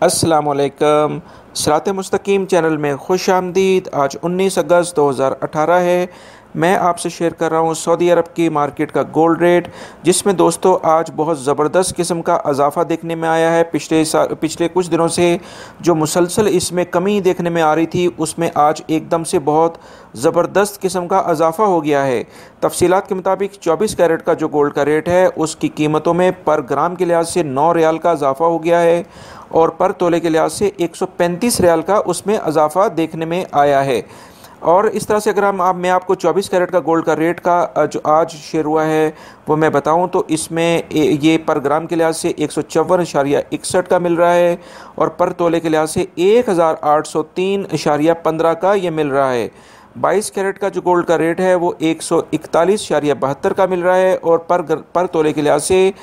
अस्सलामुअलैकुम। सिरात मुस्तकीम चैनल में खुश आमदीद। आज 19 अगस्त 2018 है। मैं आपसे शेयर कर रहा हूँ सऊदी अरब की मार्केट का गोल्ड रेट, जिसमें दोस्तों आज बहुत ज़बरदस्त किस्म का इजाफा देखने में आया है। पिछले कुछ दिनों से जो मुसलसल इसमें कमी देखने में आ रही थी, उसमें आज एकदम से बहुत ज़बरदस्त किस्म का इजाफा हो गया है। तफसीलात के मुताबिक 24 कैरेट का जो गोल्ड का रेट है, उसकी कीमतों में पर ग्राम के लिहाज से 9 रियाल का इजाफा हो गया है और पर तोले के लिहाज से 135 रियाल का उसमें इजाफा देखने में आया है। और इस तरह से अगर मैं आपको 24 कैरेट का गोल्ड का रेट का जो आज शेयर हुआ है वो मैं बताऊं, तो इसमें ये पर ग्राम के लिहाज से 154.61 का मिल रहा है और पर तोले के लिहाज से 1803.15 का ये मिल रहा है। 22 कैरेट का जो गोल्ड का रेट है वो 141.72 का मिल रहा है और पर तोले के लिहाज से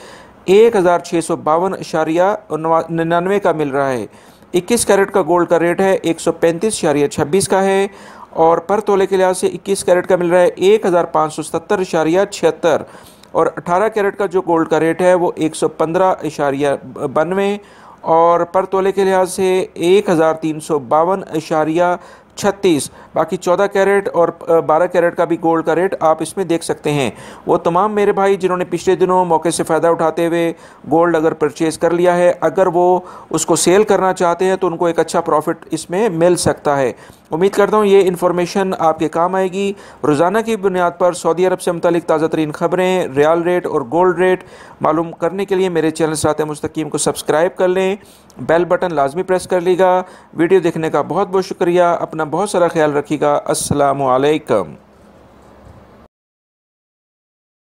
1652.99 का मिल रहा है। 21 कैरेट का गोल्ड का रेट है 135.26 का है और पर तोले के लिहाज से 21 कैरेट का मिल रहा है 1570.76 और 18 कैरेट का जो गोल्ड का रेट है वो 115.92 और पर तोले के लिहाज से 1352.36। बाकी 14 कैरेट और 12 कैरेट का भी गोल्ड का रेट आप इसमें देख सकते हैं। वो तमाम मेरे भाई जिन्होंने पिछले दिनों मौके से फ़ायदा उठाते हुए गोल्ड अगर परचेज़ कर लिया है, अगर वो उसको सेल करना चाहते हैं तो उनको एक अच्छा प्रॉफिट इसमें मिल सकता है। उम्मीद करता हूँ ये इन्फॉर्मेशन आपके काम आएगी। रोज़ाना की बुनियाद पर सऊदी अरब से मुतालिक ताज़ा तरीन खबरें, रियाल रेट और गोल्ड रेट मालूम करने के लिए मेरे चैनल सिरात मुस्तकीम को सब्सक्राइब कर लें। बेल बटन लाजमी प्रेस कर लीजिएगा। वीडियो देखने का बहुत बहुत शुक्रिया। अपना बहुत सारा ख्याल रखिएगा। अस्सलामु अलैकुम।